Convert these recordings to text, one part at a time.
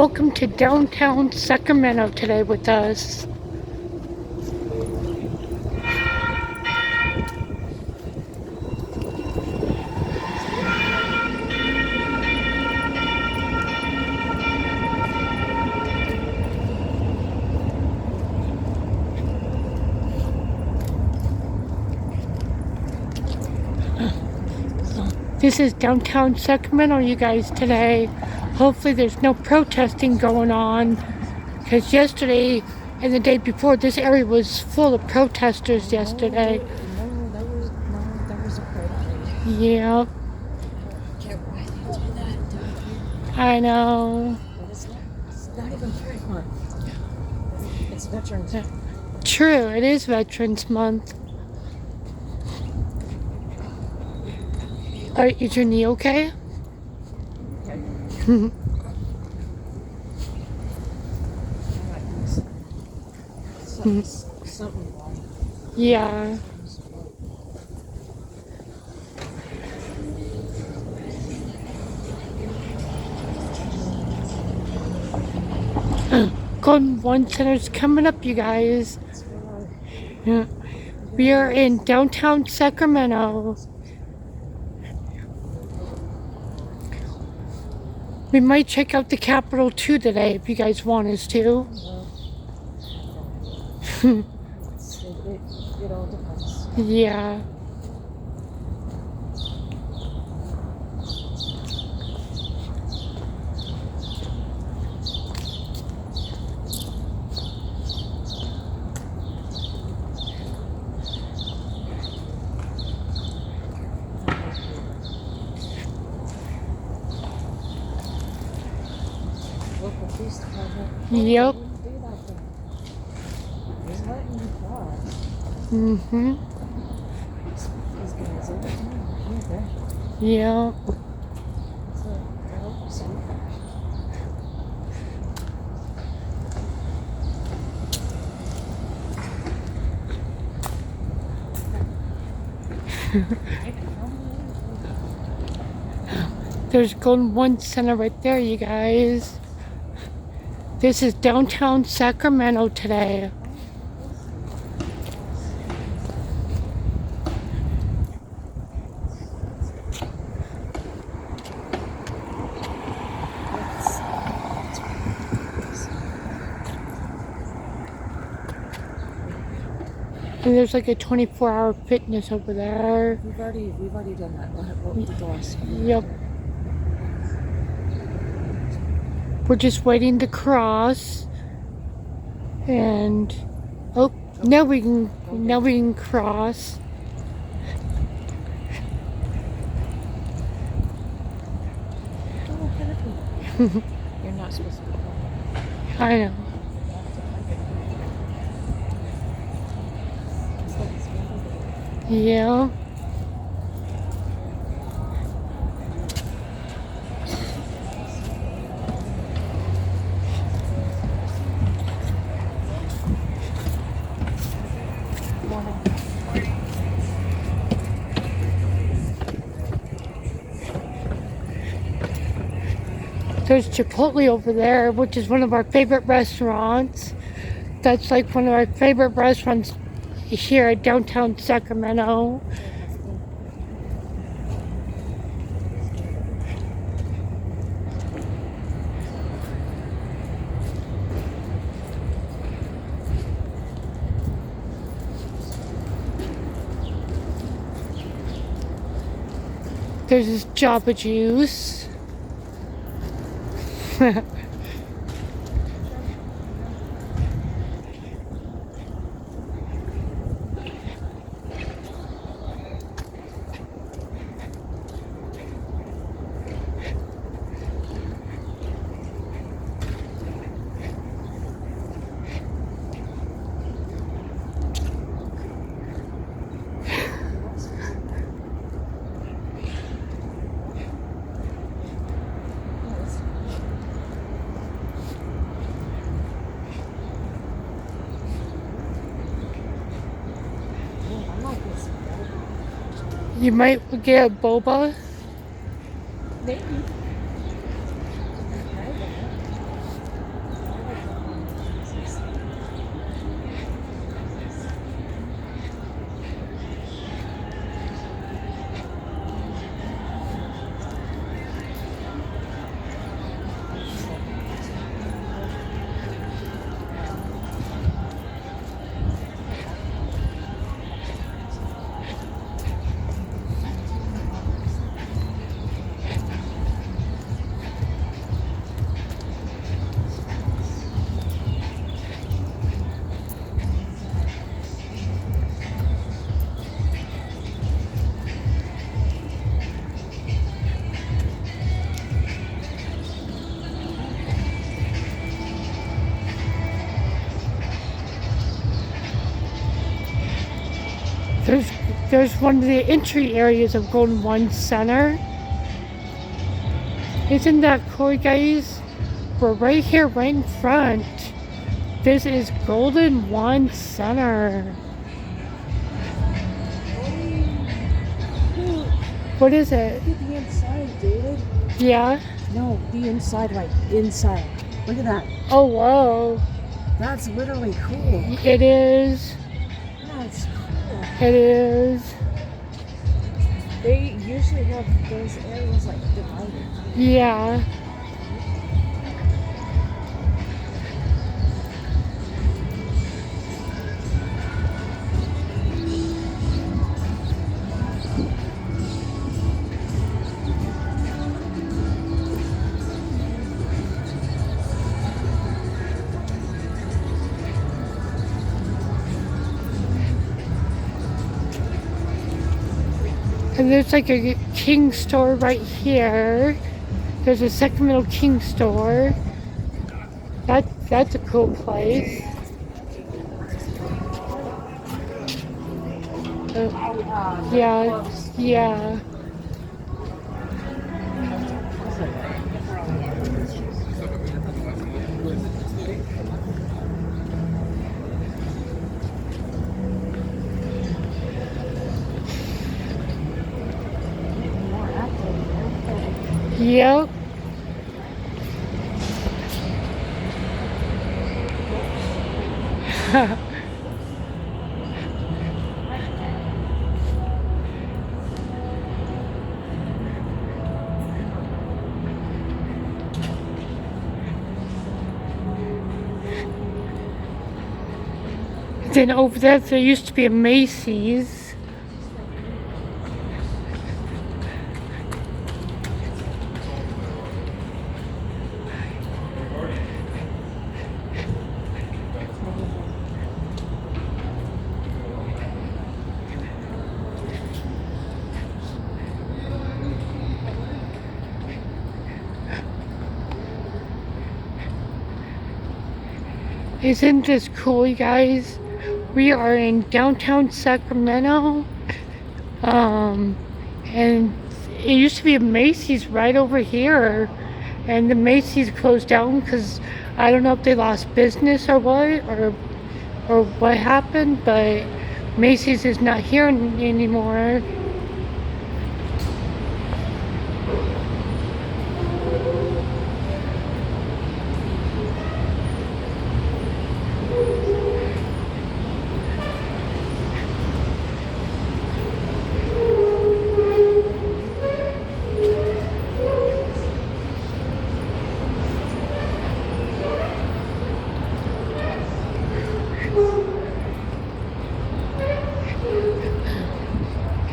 Welcome to downtown Sacramento today with us. This is downtown Sacramento, you guys, today. Hopefully there's no protesting going on, because yesterday and the day before, this area was full of protesters yesterday. No, that was a protest. Yeah. Get right into that. I know. It's not even Pride Month. It's Veterans Month. True, it is Veterans Month. Is your knee okay? Okay. Something wrong. Yeah. Golden One Center's coming up, you guys. Yeah. We are in downtown Sacramento. We might check out the Capitol too today if you guys want us to. It all depends. Yeah. Local police department. Yep. Do that thing. He's letting you cross. Mm-hmm. These guys all the time. Okay. Yeah. So, well, see. There's Golden One Center right there, you guys. This is downtown Sacramento today. And there's like a 24-hour fitness over there. We've already done that. What we did the last one. Yep. We're just waiting to cross. And now we can cross. You're not supposed to be going. I know. Yeah. There's Chipotle over there, which is one of our favorite restaurants. That's like one of our favorite restaurants here at downtown Sacramento. There's this Jamba Juice. You might get a boba. Maybe. there's one of the entry areas of Golden One Center. Isn't that cool, guys? We're right here, right in front. This is Golden One Center. What is it? Look at the inside, David. Yeah? No, the inside, like inside. Look at that. Oh, whoa. That's literally cool. It is. That's cool. It is. They usually have those areas like divided. Yeah. And there's like a King store right here. There's a Sacramento King store. That's a cool place. Yeah, yeah. Yep. Then over there used to be a Macy's. Isn't this cool, you guys? We are in downtown Sacramento. And it used to be a Macy's right over here. And the Macy's closed down because I don't know if they lost business or what happened, but Macy's is not here anymore.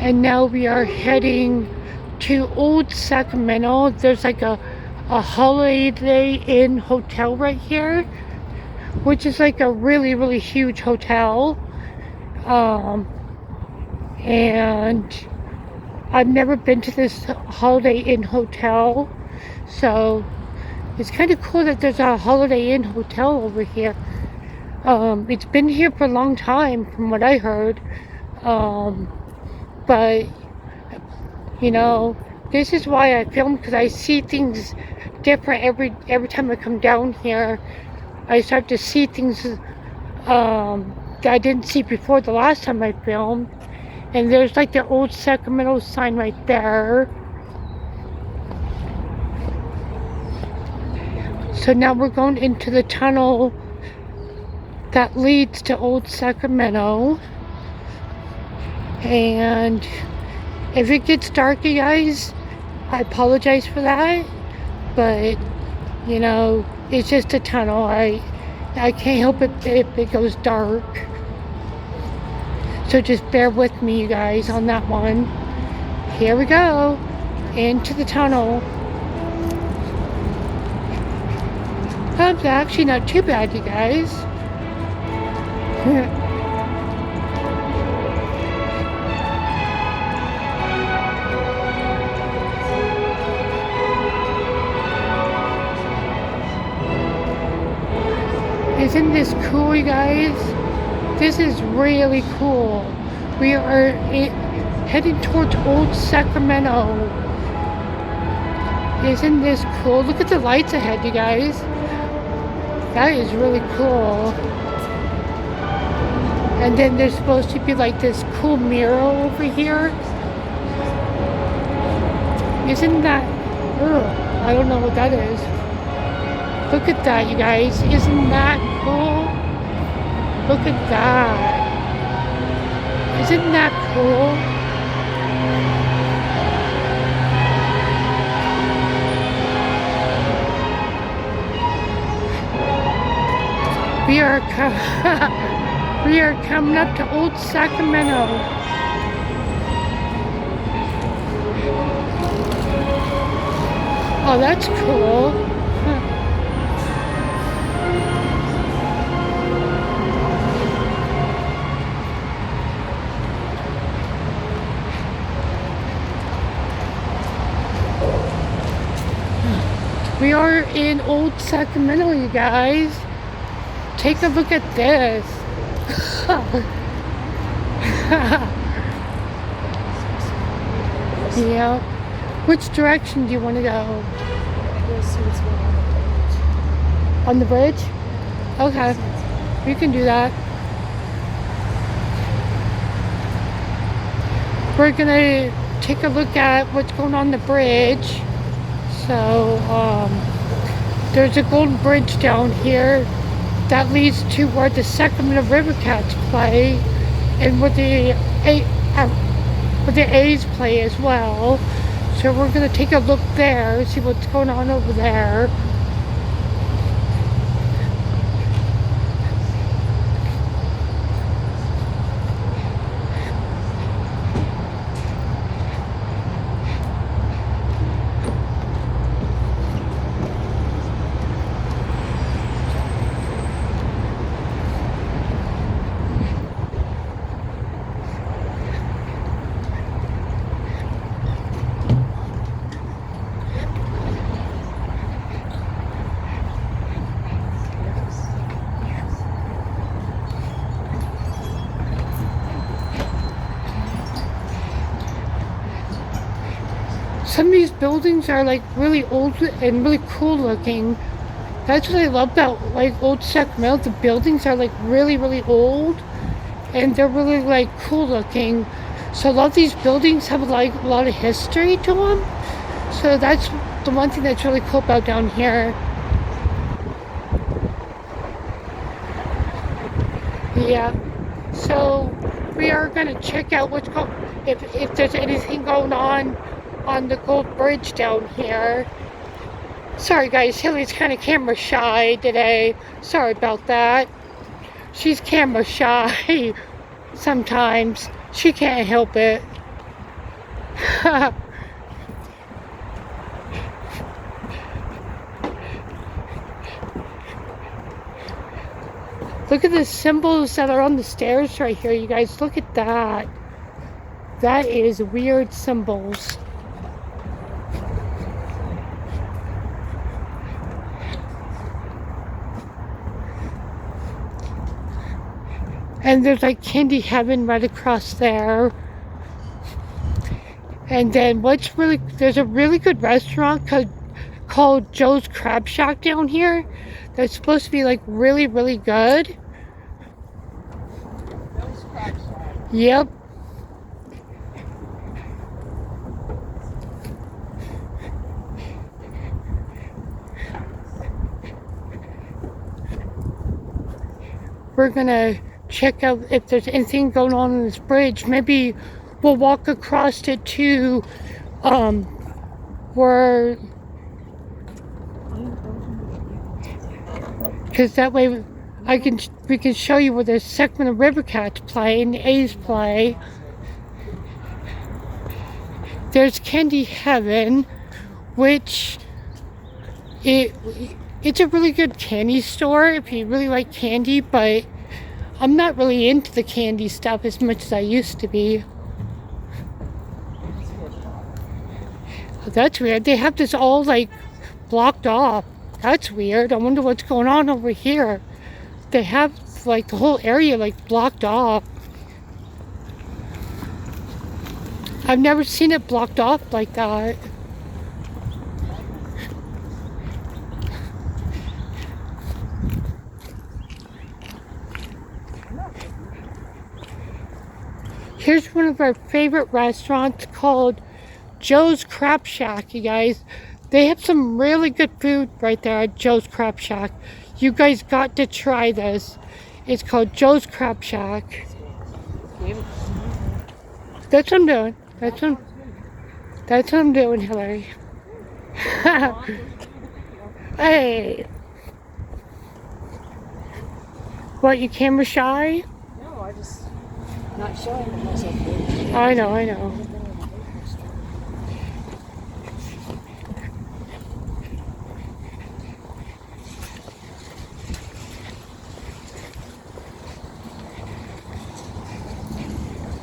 And now we are heading to Old Sacramento. There's like a Holiday Inn hotel right here, which is like a really, really huge hotel. And I've never been to this Holiday Inn hotel, so it's kind of cool that there's a Holiday Inn hotel over here. It's been here for a long time from what I heard. But, you know, this is why I film, because I see things different every time I come down here. I start to see things that I didn't see before the last time I filmed. And there's like the Old Sacramento sign right there. So now we're going into the tunnel that leads to Old Sacramento. And if it gets dark, you guys, I apologize for that, but you know, it's just a tunnel. I can't help it if it goes dark, so just bear with me, you guys, on that one. Here we go into the tunnel. That's actually not too bad, you guys. Isn't this cool, you guys? This is really cool. We are heading towards Old Sacramento. Isn't this cool? Look at the lights ahead, you guys. That is really cool. And then there's supposed to be like this cool mirror over here. Isn't that... Ugh, I don't know what that is. Look at that, you guys. Isn't that cool? Look at that. Isn't that cool? We are coming up to Old Sacramento. Oh, that's cool. Huh. We are in Old Sacramento, you guys. Take a look at this. Yeah. Which direction do you want to go? On the bridge? Okay. We can do that. We're gonna take a look at what's going on the bridge. So, there's a golden bridge down here that leads to where the Sacramento River Cats play and where the A's play as well. So we're going to take a look there, see what's going on over there. Some of these buildings are like really old and really cool looking. That's what I love about like Old Sacramento. The buildings are like really, really old and they're really like cool looking. So a lot of these buildings have like a lot of history to them. So that's the one thing that's really cool about down here. Yeah. So we are gonna check out what's going, if there's anything going on the Gold Bridge down here. Sorry guys, Hillary's kind of camera shy today. Sorry about that. She's camera shy sometimes. She can't help it. Look at the symbols that are on the stairs right here, you guys. Look at that. That is weird symbols. And there's like Candy Heaven right across there. And then there's a really good restaurant called Joe's Crab Shack down here. That's supposed to be like really, really good. Joe's Crab Shack. Yep. We're gonna check out if there's anything going on this bridge. Maybe we'll walk across it to where, because that way we can show you where the Sacramento River Cats play and the A's play. There's Candy Heaven, which it's a really good candy store if you really like candy, but I'm not really into the candy stuff as much as I used to be. That's weird. They have this all like blocked off. That's weird. I wonder what's going on over here. They have like the whole area like blocked off. I've never seen it blocked off like that. Here's one of our favorite restaurants called Joe's Crab Shack, you guys. They have some really good food right there at Joe's Crab Shack. You guys got to try this. It's called Joe's Crab Shack. That's what I'm doing. That's what I'm doing, Hillary. Hey. What, you camera shy? No, I just not showing myself. I know.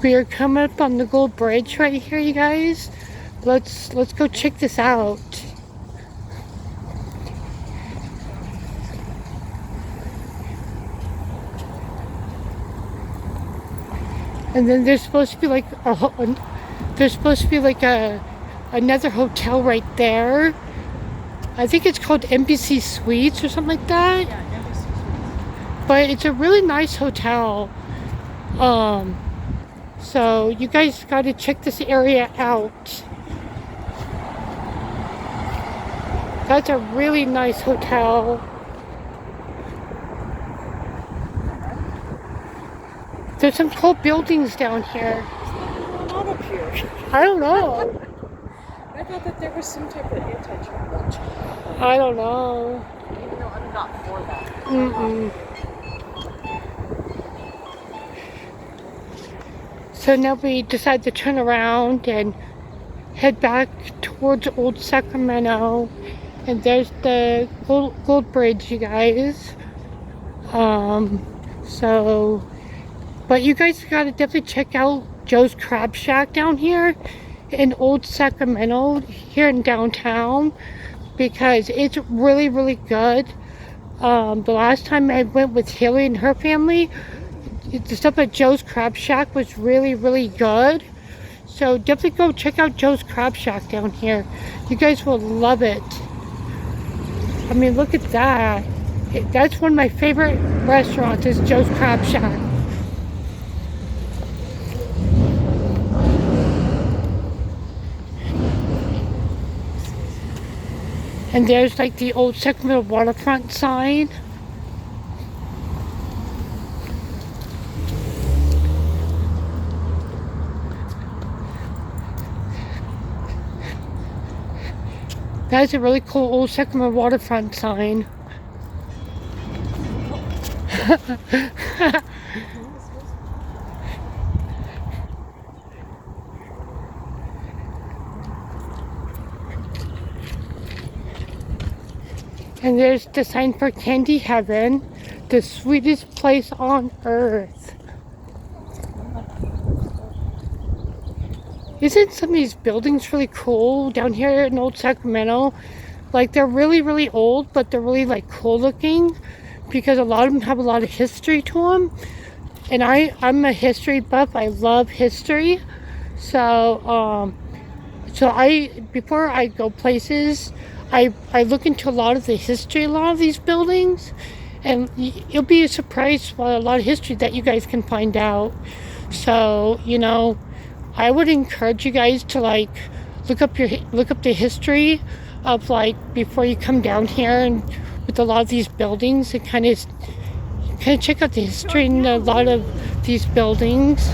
We are coming up on the Gold Bridge right here, you guys. Let's go check this out. And then there's supposed to be like another hotel right there. I think it's called Embassy Suites or something like that. Yeah, Embassy Suites. But it's a really nice hotel. So you guys got to check this area out. That's a really nice hotel. There's some cool buildings down here. What's going on up here? I don't know. I thought that there was some type of anti-traffic. I don't know. Even though I'm not for that. Mm-mm. So now we decide to turn around and head back towards Old Sacramento. And there's the Gold Bridge, you guys. But you guys gotta definitely check out Joe's Crab Shack down here in Old Sacramento, here in downtown, because it's really, really good. The last time I went with Haley and her family, the stuff at Joe's Crab Shack was really, really good. So definitely go check out Joe's Crab Shack down here. You guys will love it. I mean, look at that. That's one of my favorite restaurants is Joe's Crab Shack. And there's like the Old Sacramento waterfront sign. That's a really cool Old Sacramento waterfront sign. And there's the sign for Candy Heaven, the sweetest place on earth. Isn't some of these buildings really cool down here in Old Sacramento? Like, they're really, really old, but they're really, like, cool looking because a lot of them have a lot of history to them. And I'm a history buff. I love history. So before I go places, I look into a lot of the history, a lot of these buildings, and you'll be surprised by a lot of history that you guys can find out. So, you know, I would encourage you guys to like look up the history of like before you come down here, and with a lot of these buildings, and kind of check out the history in a lot of these buildings.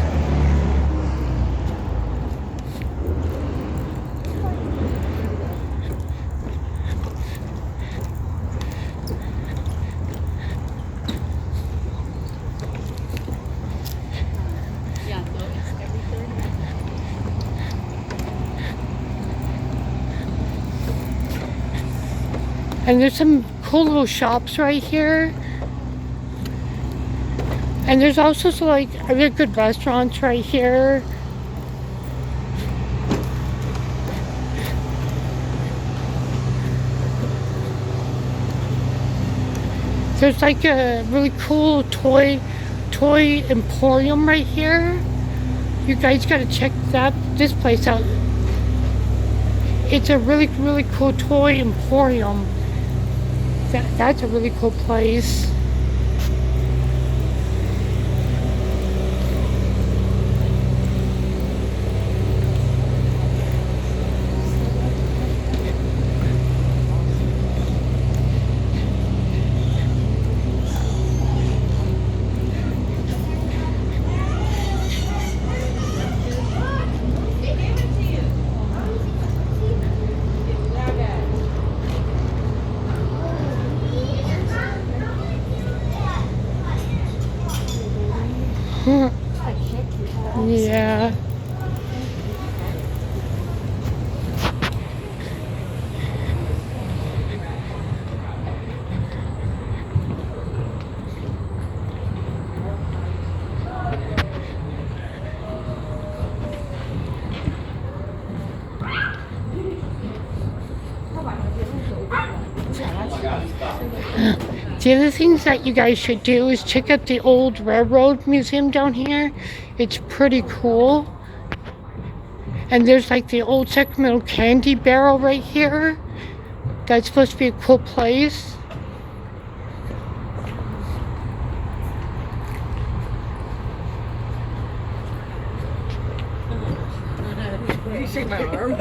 And there's some cool little shops right here. And there's also some like other good restaurants right here. There's like a really cool toy emporium right here. You guys gotta check this place out. It's a really, really cool toy emporium. That's a really cool place. Yeah. The other things that you guys should do is check out the old railroad museum down here. It's pretty cool. And there's like the old Sacramento candy barrel right here. That's supposed to be a cool place. You shake my arm.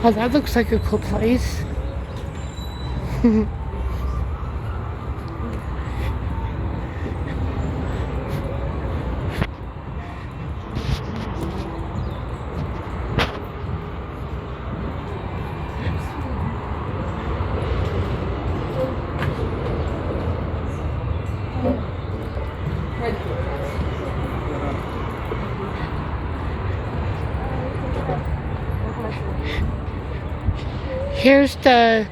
Oh, that looks like a cool place. Here's the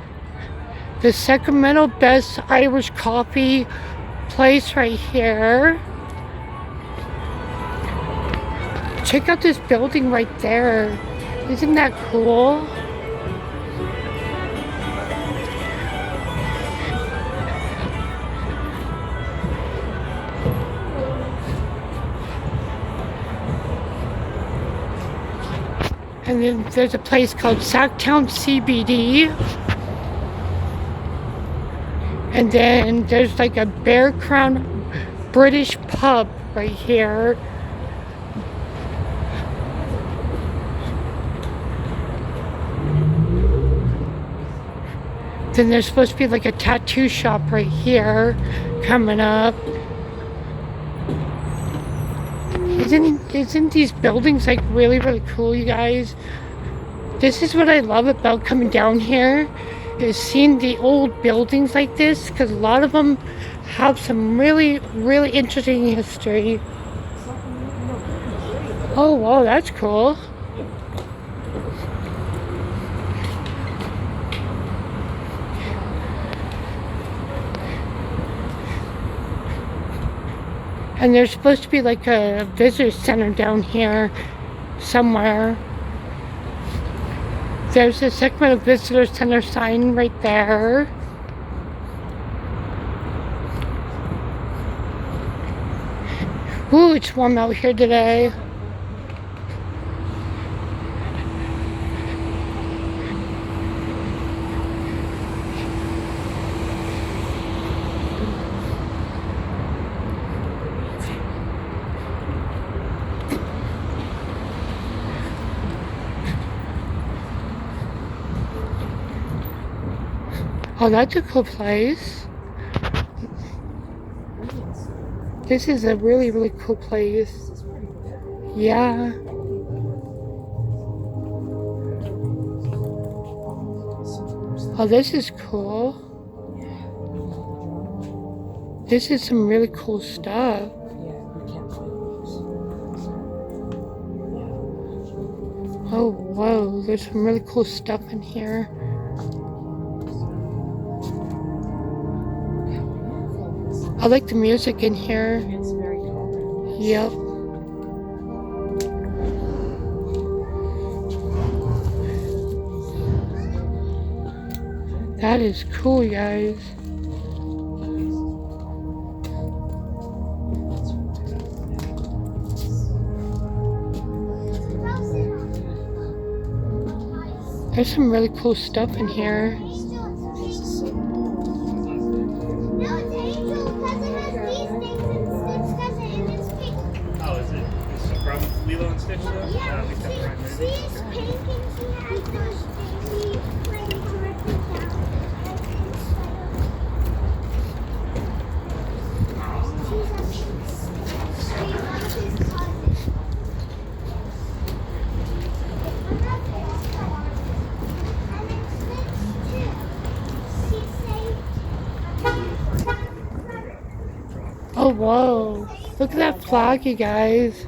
Sacramento Best Irish Coffee place right here. Check out this building right there. Isn't that cool? And then there's a place called Sacktown CBD. And then there's like a Bear Crown British pub right here. Then there's supposed to be like a tattoo shop right here coming up. Isn't these buildings like really, really cool, you guys? This is what I love about coming down here, is seeing the old buildings like this, because a lot of them have some really, really interesting history. Oh, wow, that's cool. And there's supposed to be like a visitor center down here somewhere. There's a Sacramento Visitor Center sign right there. Ooh, it's warm out here today. Oh, that's a cool place. This is a really, really cool place. Yeah. Oh, this is cool. This is some really cool stuff. Oh, whoa, there's some really cool stuff in here. I like the music in here. It's very calming. Yep. That is cool, you guys. There's some really cool stuff in here. Oh, is it from Lilo and Stitch though? Yeah, I think that's the right movie. these paintings he has those things he like directly down. She's one of his cousins. And then Stitch too. She saved. Oh, whoa. Look at that flag, you guys.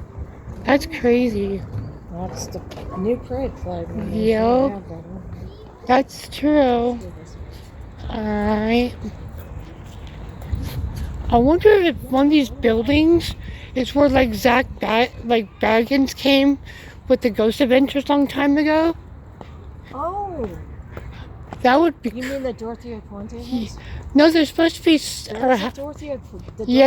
That's crazy. That's the new parade flag. Yep. That's true. Alright. I wonder if one of these buildings is where like Baggins came with the Ghost Adventures a long time ago. Oh, That would be. you mean the Dorothea Puente house? No, there's supposed to be. The Dorothea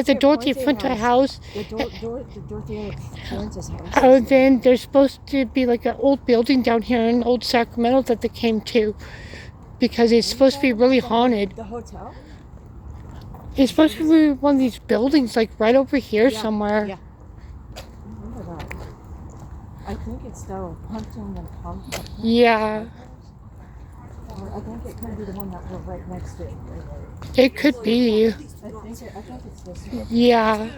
The Dorothea Puente house. The Dorothea Puente's house. Oh, then there's supposed to be like an old building down here in old Sacramento that they came to because it's supposed to be really haunted. The hotel? It's supposed to be one of these buildings like right over here somewhere. Yeah. I remember that. I think it's the Hunting and Pumpkin. Yeah, Or I think it could be the one that we're right next to. it could be. I think it's this one. Yeah.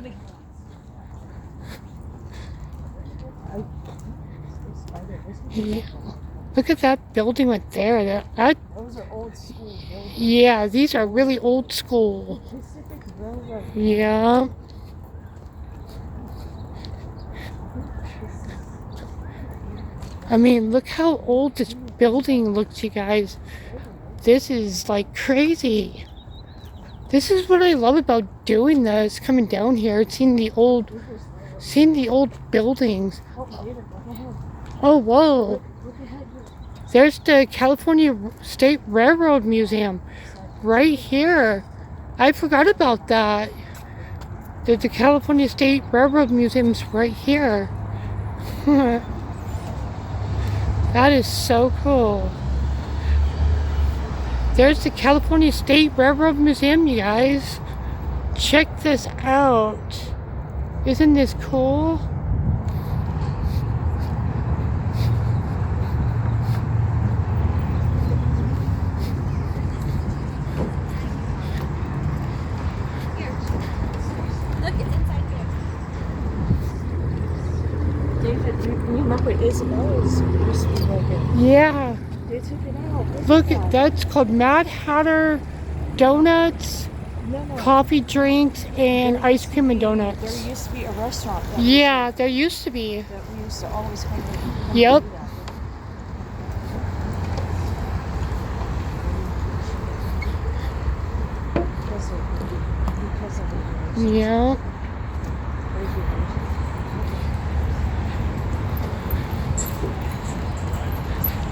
Yeah. Look at that building right there. That Those are old school buildings. yeah, these are really old school. Pacific Railroad. Yeah. I mean, look how old this building looks, you guys. This is like crazy. This is what I love about doing this, coming down here, seeing the old buildings. Oh, David, look ahead. Oh, whoa. Look ahead. There's the California State Railroad Museum right here. I forgot about that. The California State Railroad Museum's right here. That is so cool. There's the California State Railroad Museum, you guys. Check this out. Isn't this cool? Look, it's inside here. David, you remember Isabella's used to be like it. Yeah. They took it out. Look, that's called Mad Hatter Donuts, No. coffee drinks, and ice cream and donuts. There used to be a restaurant that, Yeah, there used to be. that we used to always come to. Yep. Because of the Yeah.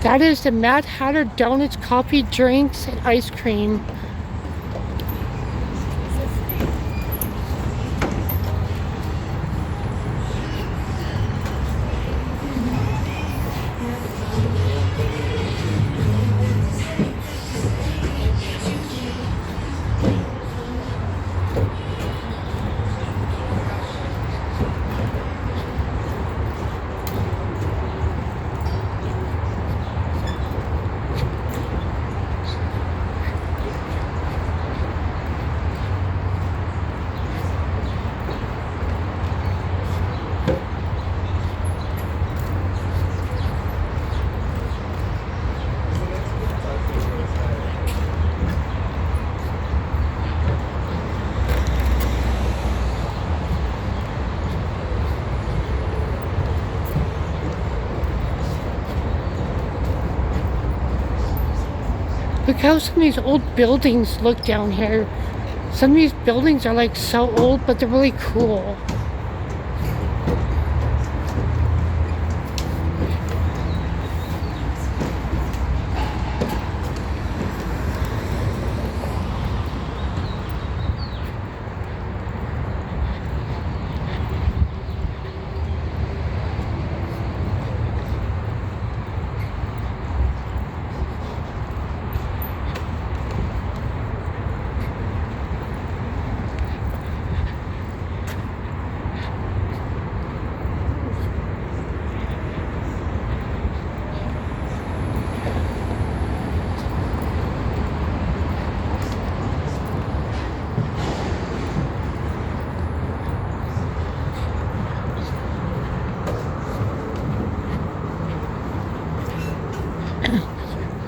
That is the Mad Hatter Donuts, coffee drinks, and ice cream. Look how some of these old buildings look down here. Some of these buildings are like so old, but they're really cool.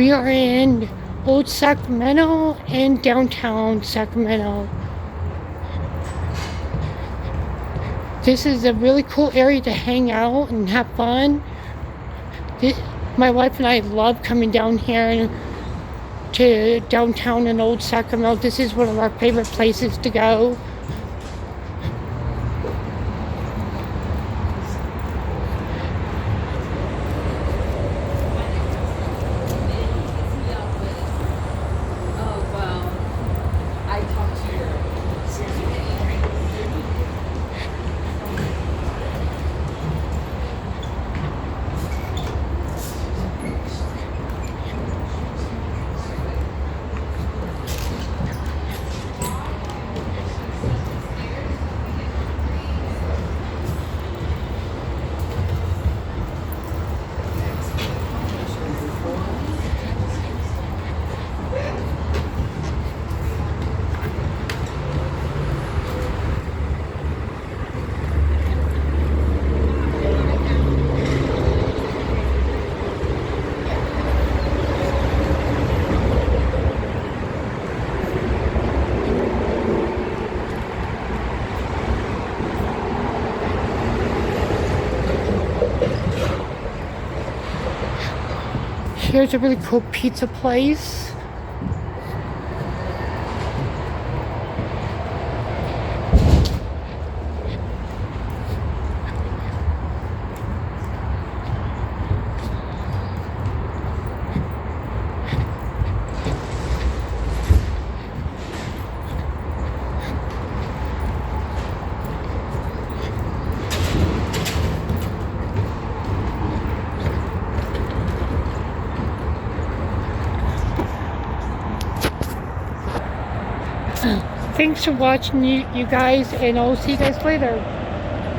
We are in Old Sacramento and downtown Sacramento. This is a really cool area to hang out and have fun. My wife and I love coming down here to downtown and Old Sacramento. This is one of our favorite places to go. Here's a really cool pizza place. Thanks for watching, you guys, and I'll see you guys later.